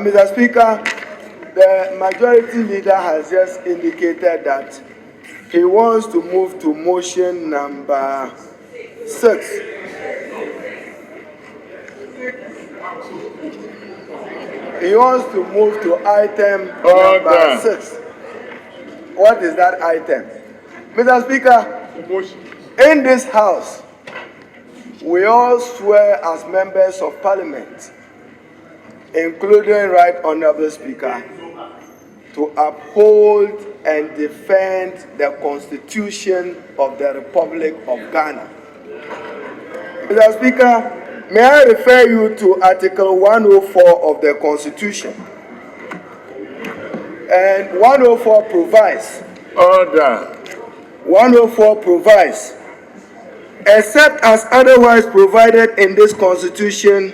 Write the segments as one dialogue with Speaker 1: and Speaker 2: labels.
Speaker 1: Mr. Speaker, the majority leader has just indicated that he wants to move to motion number 6. He wants to move to item number 6. What is that item? Mr. Speaker, in this House, we all swear as members of Parliament, including Right Honourable Speaker, to uphold and defend the Constitution of the Republic of Ghana. Mr. Speaker, may I refer you to Article 104 of the Constitution? And 104 provides.
Speaker 2: Order.
Speaker 1: 104 provides, except as otherwise provided in this Constitution,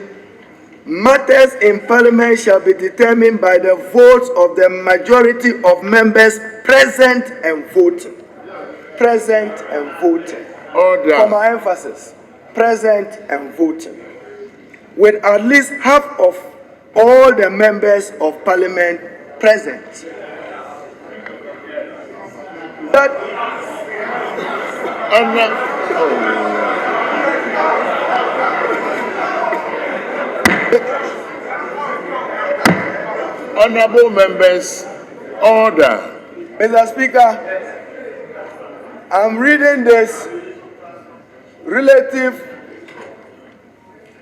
Speaker 1: matters in Parliament shall be determined by the votes of the majority of members present and voting. Present and voting.
Speaker 2: Order.
Speaker 1: For my emphasis, present and voting. With at least half of all the members of Parliament present. That
Speaker 2: Honorable members, order.
Speaker 1: Mr. Speaker, I'm reading this relative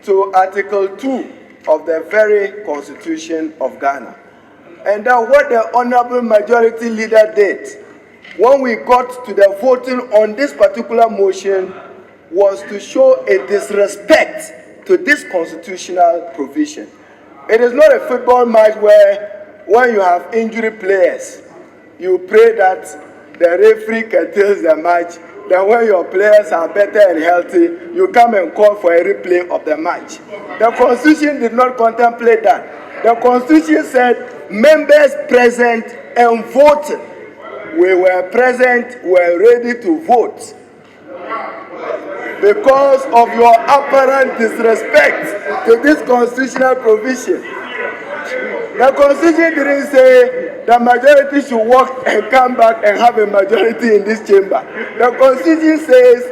Speaker 1: to Article 2 of the very Constitution of Ghana. And that what the Honorable Majority Leader did when we got to the voting on this particular motion was to show a disrespect to this constitutional provision. It is not a football match where when you have injured players, you pray that the referee curtails the match. Then when your players are better and healthy, you come and call for a replay of the match. The Constitution did not contemplate that. The Constitution said members present and voting. We were present, were ready to vote. Because of your apparent disrespect to this constitutional provision. The Constitution didn't say the majority should walk and come back and have a majority in this chamber. The Constitution says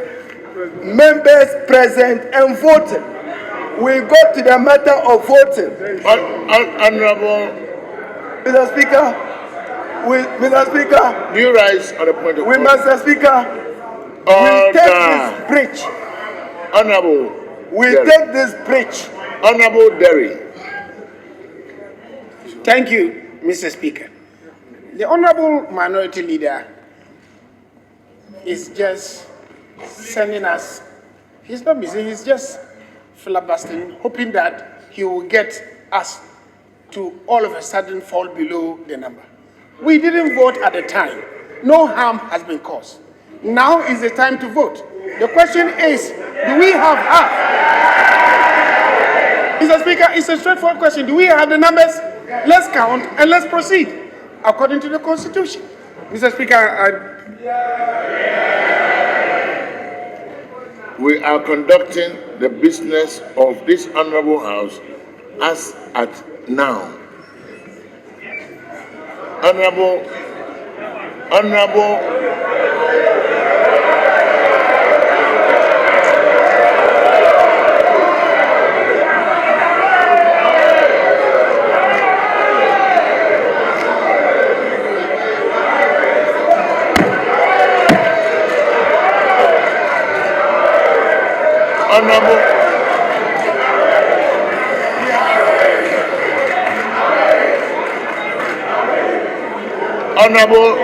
Speaker 1: members present and voting. We got to the matter of voting.
Speaker 2: Honorable
Speaker 1: Mr. Speaker, Mr. Speaker,
Speaker 2: do you rise on the point of order?
Speaker 1: Mr. Speaker, we take this bridge.
Speaker 2: Honorable.
Speaker 1: We
Speaker 2: Derry.
Speaker 1: take this bridge.
Speaker 2: Honorable Derry.
Speaker 3: Thank you, Mr. Speaker. The Honorable Minority Leader is just sending us, he's not busy, he's just filibustering, hoping that he will get us to all of a sudden fall below the number. We didn't vote at the time. No harm has been caused. Now is the time to vote. The question is, do we have half? Mr. Speaker, it's a straightforward question. Do we have the numbers? Let's count and let's proceed according to the Constitution. Mr. Speaker,
Speaker 2: We are conducting the business of this Honorable House as at now. Honorable Honorable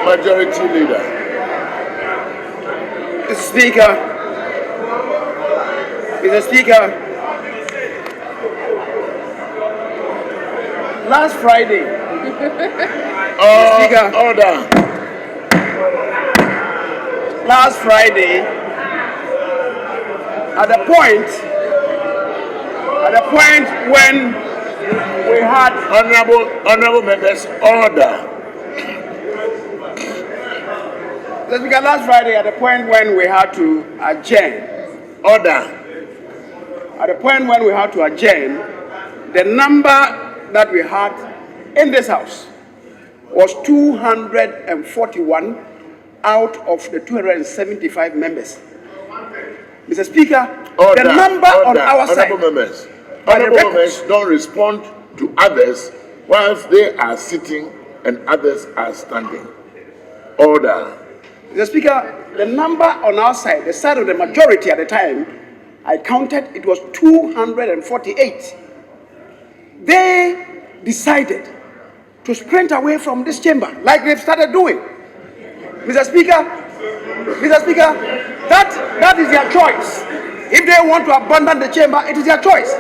Speaker 2: Majority Leader.
Speaker 1: Mr. Speaker, last Friday,
Speaker 2: Order.
Speaker 1: Last Friday, at the point when we had
Speaker 2: Honorable members, order.
Speaker 1: Last Friday, at the point when we had to adjourn,
Speaker 2: Order.
Speaker 1: at the point when we had to adjourn, the number that we had
Speaker 3: in this house was 241 out of the 275 members. Mr. Speaker, the number on our side.
Speaker 2: Honorable members don't respond to others whilst they are sitting and others are standing. Order.
Speaker 3: Mr. Speaker, the number on our side, the side of the majority at the time, I counted, it was 248. They decided to sprint away from this chamber, like they've started doing. Mr. Speaker, that is their choice. If they want to abandon the chamber, it is their choice.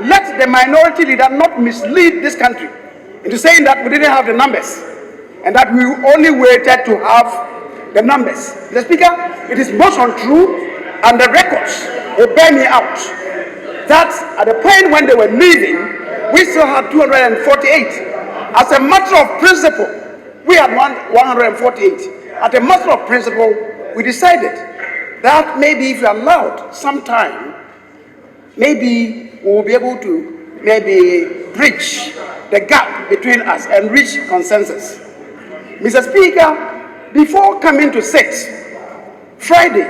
Speaker 3: Let the minority leader not mislead this country into saying that we didn't have the numbers and that we only waited to have the numbers. Mr. Speaker, it is most untrue, and the records will bear me out that at the point when they were leaving, we still had 248. As a matter of principle, we had 148. As a matter of principle, we decided that maybe if we allowed some time, maybe we will be able to bridge the gap between us and reach consensus. Mr. Speaker, before coming to sit Friday,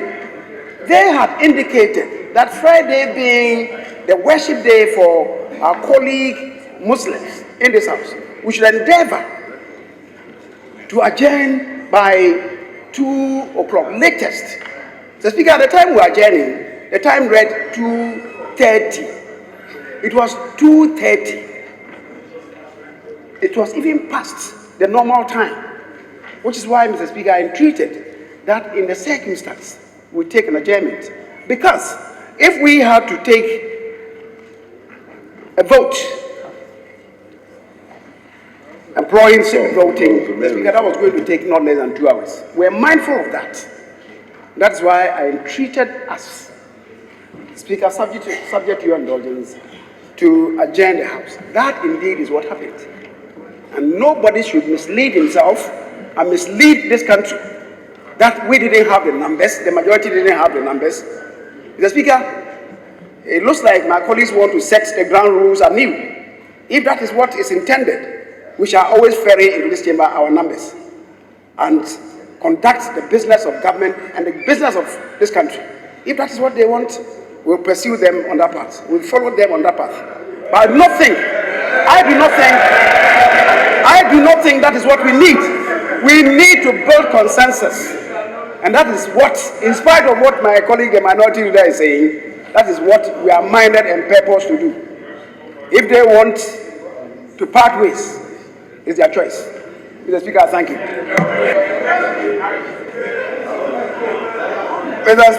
Speaker 3: they had indicated that Friday being the worship day for our colleague Muslims in this house, we should endeavor to adjourn by 2 o'clock latest. The Speaker, at the time we were adjourning, the time read 2:30. It was 2:30. It was even past the normal time, which is why, Mr. Speaker, I entreated that in the circumstance we take an adjournment. Because if we had to take a vote, employing voting, Mr. Speaker, that was going to take not less than 2 hours. We're mindful of that. That's why I entreated us, Speaker, subject to your indulgence, to adjourn the House. That indeed is what happened. And nobody should mislead himself and mislead this country that we didn't have the numbers, the majority didn't have the numbers. Mr. Speaker, it looks like my colleagues want to set the ground rules anew. If that is what is intended, we shall always ferry into this chamber our numbers and conduct the business of government and the business of this country. If that is what they want, we'll pursue them on that path. We'll follow them on that path. But I do not think that is what we need. We need to build consensus. And that is what, in spite of what my colleague, the minority leader, is saying, that is what we are minded and purpose to do. If they want to part ways, it's their choice. Mr. Speaker, thank you.
Speaker 1: Mr.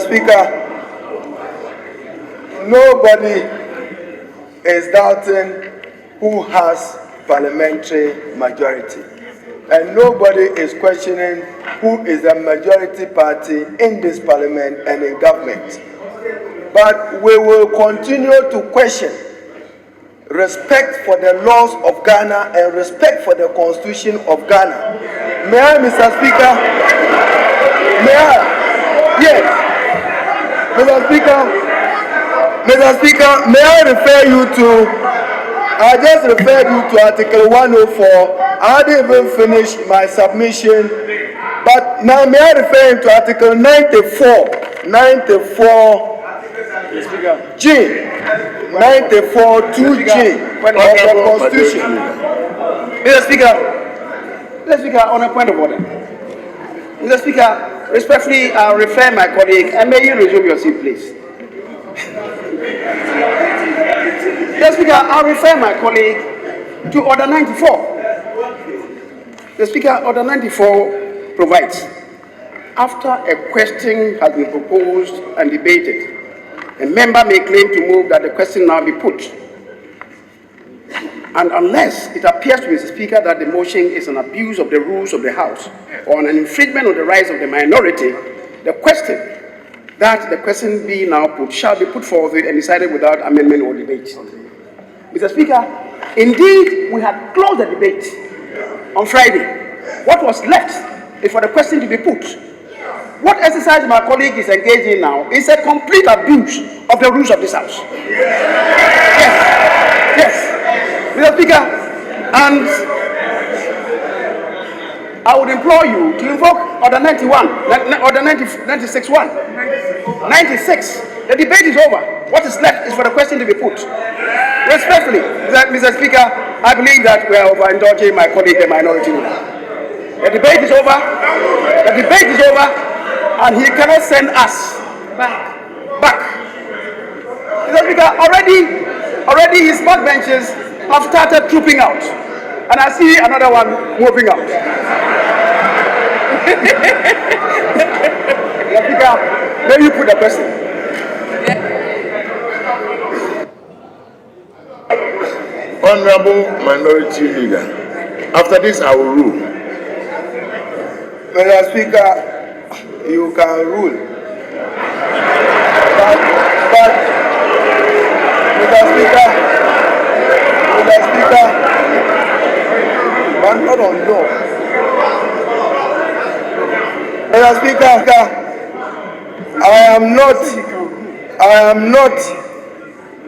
Speaker 1: Speaker, nobody is doubting who has parliamentary majority. And nobody is questioning who is the majority party in this parliament and in government. But we will continue to question respect for the laws of Ghana and respect for the constitution of Ghana. May I, Mr. Speaker? May I? Yes. Mr. Speaker, may I refer you to, I just referred you to Article 104. I didn't even finish my submission. But now may I refer you to Article 94G. 94(2)G of the Constitution.
Speaker 3: Mr. Speaker, on a point of order. Mr. Speaker, respectfully, I'll refer my colleague, and may you resume your seat, please. Mr. Speaker, I'll refer my colleague to Order 94. The Speaker, Order 94 provides, after a question has been proposed and debated, a member may claim to move that the question now be put. And unless it appears to Mr. Speaker that the motion is an abuse of the rules of the House or an infringement of the rights of the minority, the question be now put shall be put forward and decided without amendment or debate. Mr. Speaker, indeed, we had closed the debate on Friday. What was left is for the question to be put. what exercise my colleague is engaged in now is a complete abuse of the rules of this House. Yes, Mr. Speaker, and I would implore you to invoke Order 91, Order 96, 1. 96. The debate is over. What is left is for the question to be put. Respectfully, Mr. Speaker, I believe that we are overindulging my colleague, the minority leader. The debate is over. The debate is over, and he cannot send us back. Mr. Speaker, already his backbenchers have started trooping out, and I see another one moving out. Mr. Speaker, may you put the question.
Speaker 2: Honorable Minority Leader, after this I will rule.
Speaker 1: Mr. Speaker, you can rule. But Mr. Speaker, but not on law. Mr. Speaker, I am not,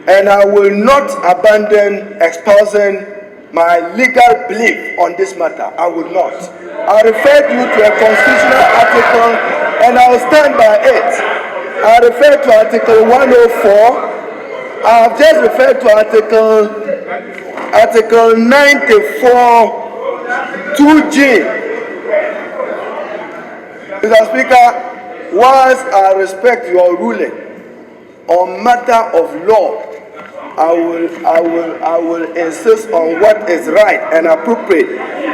Speaker 1: and I will not abandon espousing my legal belief on this matter. I would not. I referred you to a constitutional article, and I will stand by it. I referred to Article 104. I have just referred to Article 94, 2G. Mr. Speaker, whilst I respect your ruling on matter of law, I will insist on what is right and appropriate.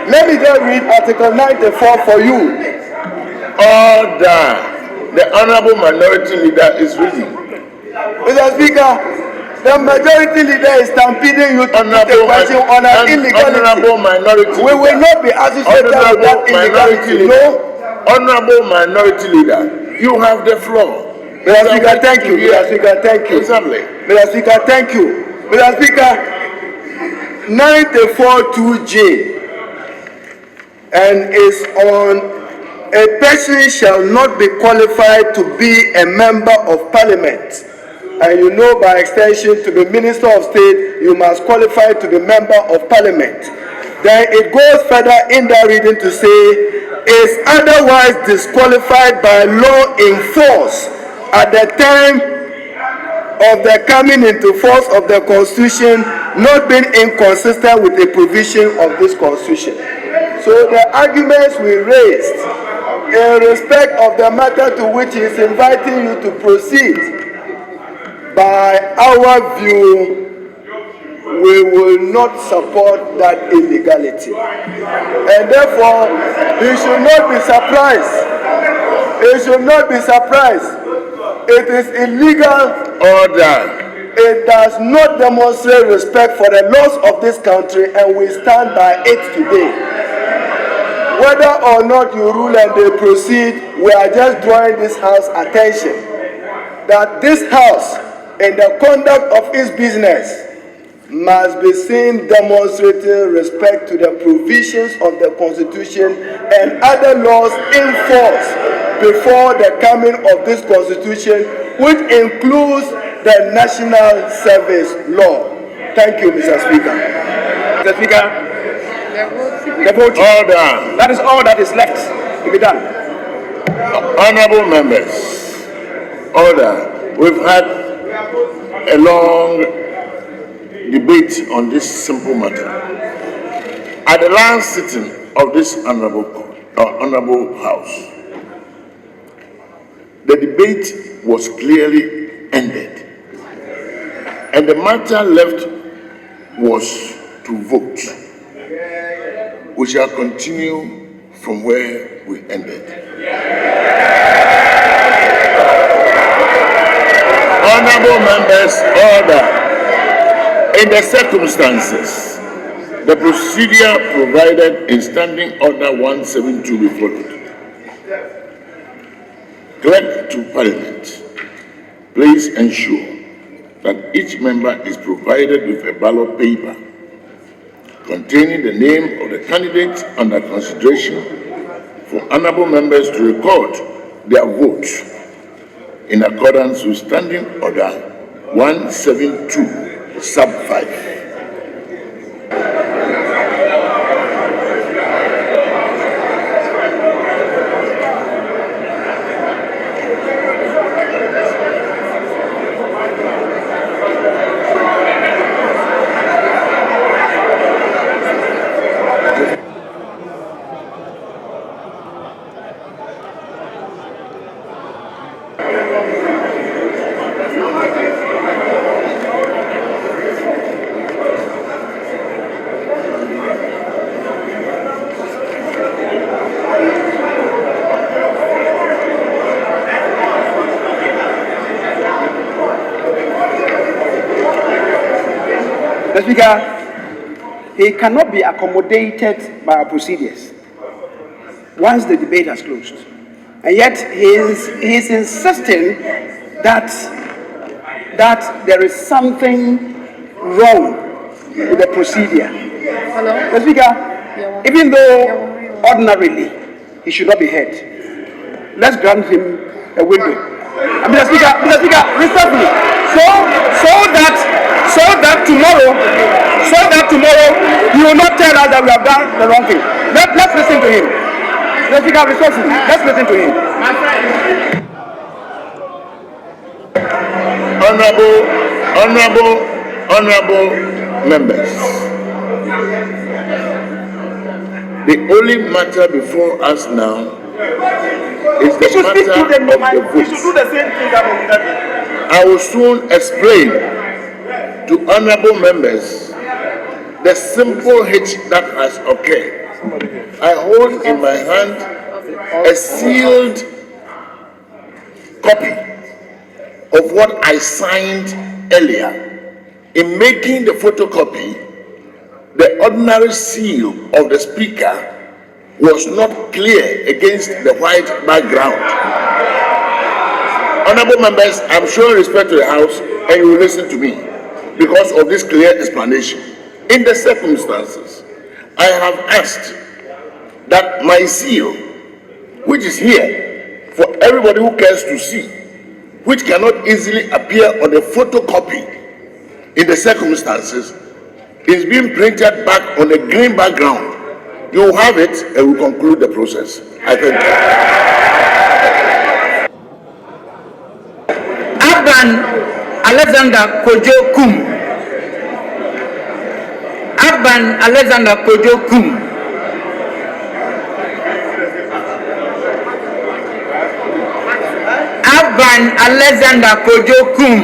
Speaker 1: Let me just read Article 94 for you.
Speaker 2: Order. The Honorable Minority Leader is reading.
Speaker 1: Mr. Speaker, the majority leader is stampeding you to put a question on an illegality.
Speaker 2: Honorable Minority
Speaker 1: We will not be associated with that illegality. No.
Speaker 2: Honorable Minority Leader, you have the floor.
Speaker 1: Mr. Speaker, thank you. Mr. Speaker, thank you.
Speaker 2: Exactly.
Speaker 1: Mr. Speaker, thank you. Mr. Speaker, 94.2G and is on a person shall not be qualified to be a member of parliament. And you know by extension to be Minister of State, you must qualify to be member of parliament. Then it goes further in that reading to say, is otherwise disqualified by law in force at the time of the coming into force of the Constitution, not being inconsistent with the provision of this Constitution. So the arguments we raised in respect of the matter to which he is inviting you to proceed, by our view, we will not support that illegality. And therefore, he should not be surprised. He should not be surprised. It is illegal.
Speaker 2: Order.
Speaker 1: It does not demonstrate respect for the laws of this country, and we stand by it today. Whether or not you rule and they proceed, we are just drawing this House attention that this House, in the conduct of its business, must be seen demonstrating respect to the provisions of the Constitution and other laws in force before the coming of this Constitution, which includes the National Service Law. Thank you, Mr. Speaker.
Speaker 3: Mr. Speaker, the vote.
Speaker 2: Order.
Speaker 3: That is all that is left to be done.
Speaker 2: Honorable members, order. We've had a long debate on this simple matter. At the last sitting of this honorable House, the debate was clearly ended, and the matter left was to vote. We shall continue from where we ended. Honorable members, order. In the circumstances, the procedure provided in Standing Order 172 be followed. Clerk to Parliament, please ensure that each member is provided with a ballot paper containing the name of the candidate under consideration for honorable members to record their vote in accordance with Standing Order 172, Sub 5.
Speaker 4: Mr. Speaker, he cannot be accommodated by our procedures once the debate has closed. And yet he is insisting that there is something wrong with the procedure. Mr. Speaker, even though ordinarily he should not be heard, let's grant him a window. Mr. Speaker, respectfully, so that tomorrow he will not tell us that we have done the wrong thing. Let's listen to him. Mr. Speaker, respectfully, let's listen to him.
Speaker 2: Honorable members, the only matter before us now is the matter of the vote.
Speaker 4: We should do the same thing that
Speaker 2: I will soon explain to honorable members the simple hitch that has occurred. I hold in my hand a sealed copy of what I signed earlier. In making the photocopy, the ordinary seal of the speaker was not clear against the white background. Honorable members, I'm showing respect to the House and you will listen to me because of this clear explanation. In the circumstances, I have asked that my seal, which is here for everybody who cares to see, which cannot easily appear on a photocopy in the circumstances, is being printed back on a green background. You will have it and we conclude the process. I thank you.
Speaker 5: Abban Alexander Kojo Kum. Abban Alexander Kojo Kum. Abban Alexander Kojo Kum.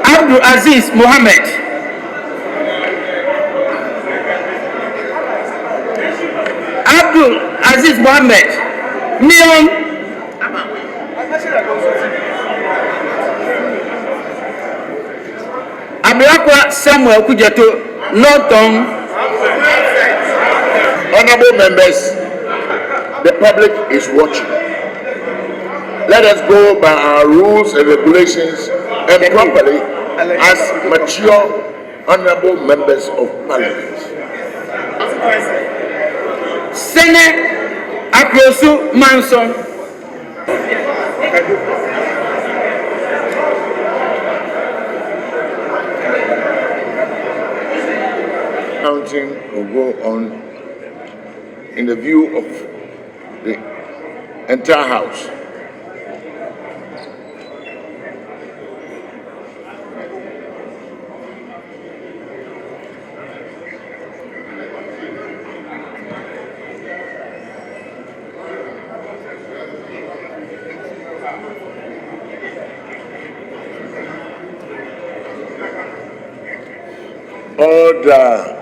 Speaker 5: Abdul Aziz Mohammed. Abdul Aziz Mohammed. Mion. Abirakwa Samuel Kujato. Norton.
Speaker 2: Honorable members, the public is watching. Let us go by our rules and regulations and properly as mature honorable members of parliament.
Speaker 5: Senate Akrosu Manson.
Speaker 2: Counting will go on in the view of the entire House.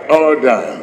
Speaker 2: Order.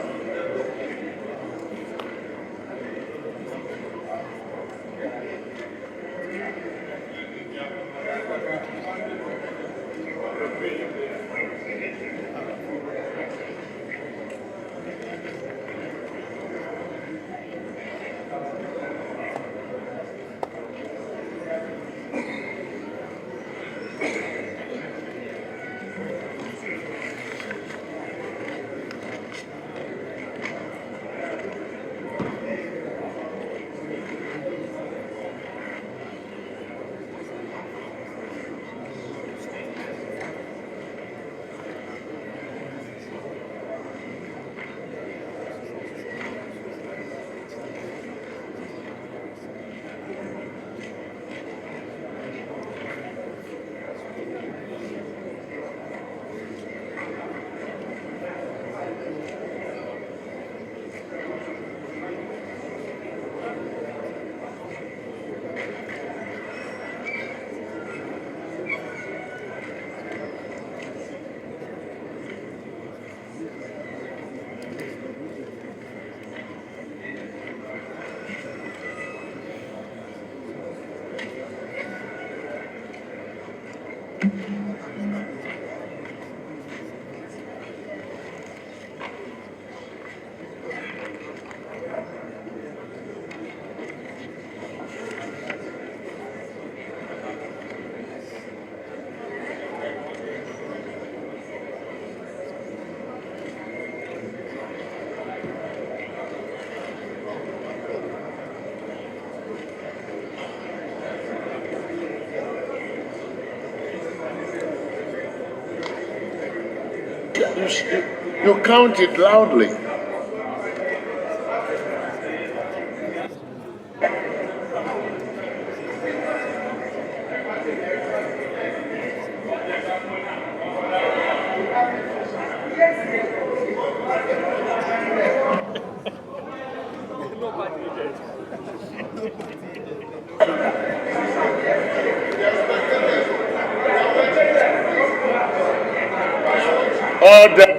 Speaker 2: You count it loudly. Order.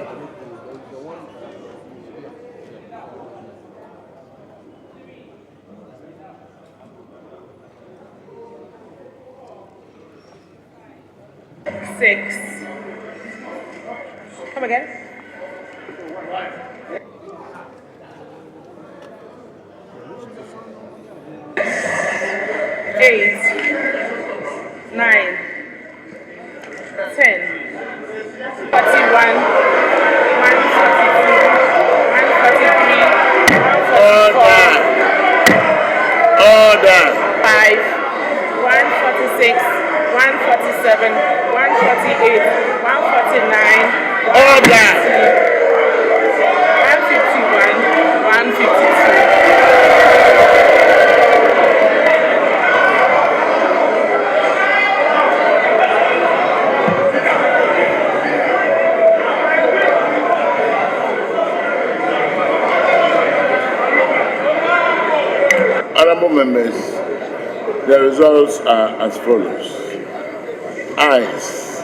Speaker 6: Six. Come again. 8, 9, 10, 41, 142, 143, 144.
Speaker 2: Order.
Speaker 6: 5, 146, 147, 148, 149,
Speaker 2: Order.
Speaker 6: 151, 152.
Speaker 2: Honorable members, the results are as follows. Ayes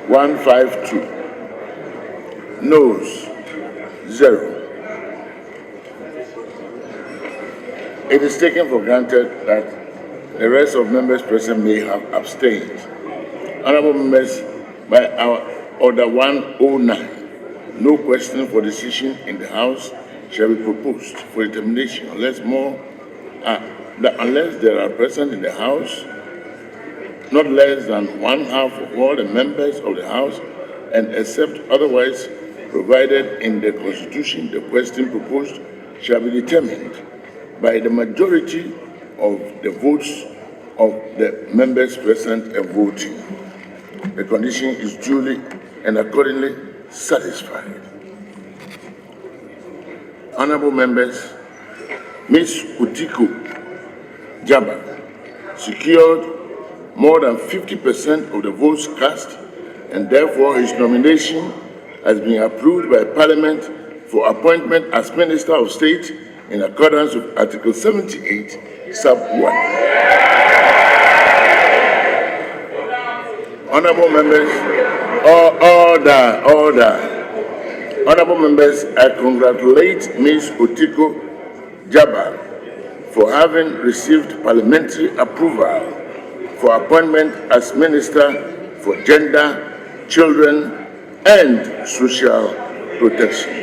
Speaker 2: 152, noes 0. It is taken for granted that the rest of members present may have abstained. Honorable members, by our Order 109, no question for decision in the House shall be proposed for determination unless there are present in the House not less than one half of all the members of the House, and except otherwise provided in the Constitution, the question proposed shall be determined by the majority of the votes of the members present and voting. The condition is duly and accordingly satisfied. Honorable members, Ms. Otiko Djaba secured more than 50% of the votes cast, and therefore his nomination has been approved by Parliament for appointment as Minister of State in accordance with Article 78, Sub 1. Honorable members, order. Honorable members, I congratulate Ms. Otiko Djaba for having received parliamentary approval for appointment as Minister for Gender, Children, and Social Protection.